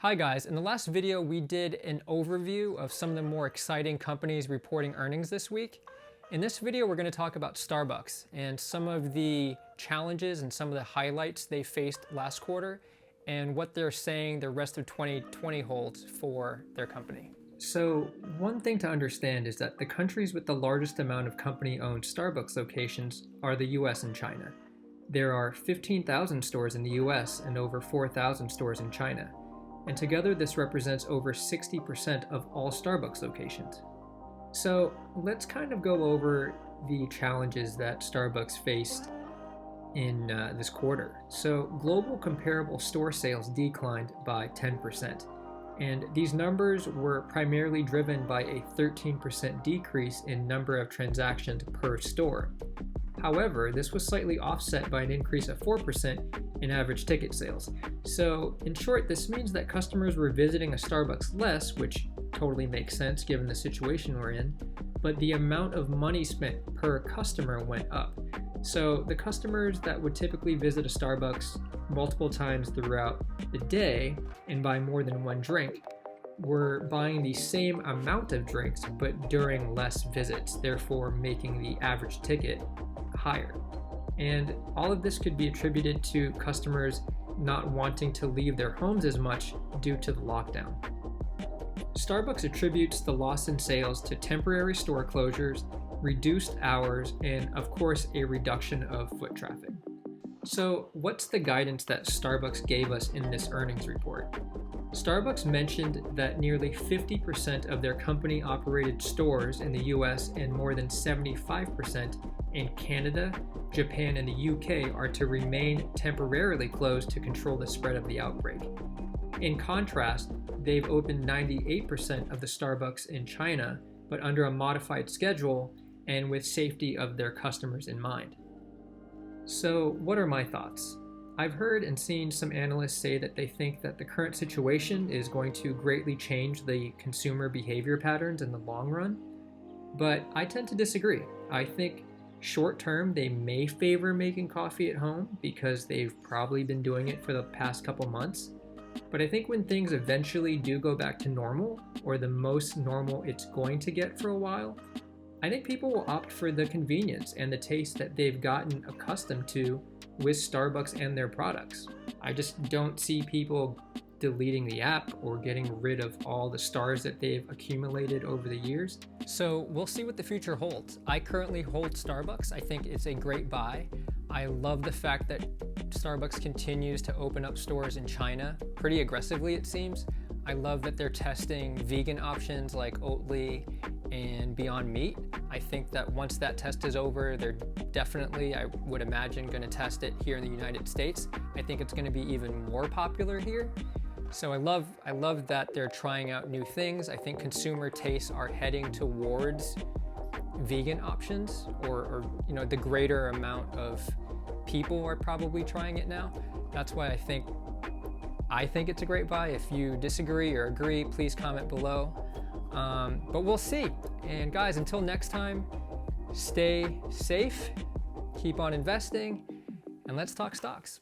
Hi guys, in the last video we did an overview of some of the more exciting companies reporting earnings this week. In this video we're going to talk about Starbucks and some of the challenges and some of the highlights they faced last quarter and what they're saying the rest of 2020 holds for their company. So one thing to understand is that the countries with the largest amount of company-owned Starbucks locations are the US and China. There are 15,000 stores in the US and over 4,000 stores in China. And together this represents over 60% of all Starbucks locations. So let's kind of go over the challenges that Starbucks faced in this quarter. So global comparable store sales declined by 10%. And these numbers were primarily driven by a 13% decrease in number of transactions per store. However, this was slightly offset by an increase of 4% in average ticket sales. So in short, this means that customers were visiting a Starbucks less, which totally makes sense given the situation we're in, but the amount of money spent per customer went up. So the customers that would typically visit a Starbucks multiple times throughout the day and buy more than one drink were buying the same amount of drinks but during less visits, therefore making the average ticket higher. And all of this could be attributed to customers not wanting to leave their homes as much due to the lockdown. Starbucks attributes the loss in sales to temporary store closures, reduced hours, and of course a reduction of foot traffic. So what's the guidance that Starbucks gave us in this earnings report? Starbucks mentioned that nearly 50% of their company-operated stores in the US and more than 75% in Canada, Japan, and the UK are to remain temporarily closed to control the spread of the outbreak. In contrast, they've opened 98% of the Starbucks in China, but under a modified schedule and with safety of their customers in mind. So what are my thoughts? I've heard and seen some analysts say that they think that the current situation is going to greatly change the consumer behavior patterns in the long run, but I tend to disagree. I think short term they may favor making coffee at home because they've probably been doing it for the past couple months, but I think when things eventually do go back to normal, or the most normal it's going to get for a while, I think people will opt for the convenience and the taste that they've gotten accustomed to with Starbucks and their products. I just don't see people deleting the app or getting rid of all the stars that they've accumulated over the years. So we'll see what the future holds. I currently hold Starbucks. I think it's a great buy. I love the fact that Starbucks continues to open up stores in China pretty aggressively, it seems. I love that they're testing vegan options like Oatly and Beyond Meat. I think that once that test is over, they're definitely, I would imagine, going to test it here in the United States. I think it's going to be even more popular here. So I love that they're trying out new things. I think consumer tastes are heading towards vegan options, or the greater amount of people are probably trying it now. That's why I think it's a great buy. If you disagree or agree, please comment below. But we'll see. And guys, until next time, stay safe, keep on investing, and let's talk stocks.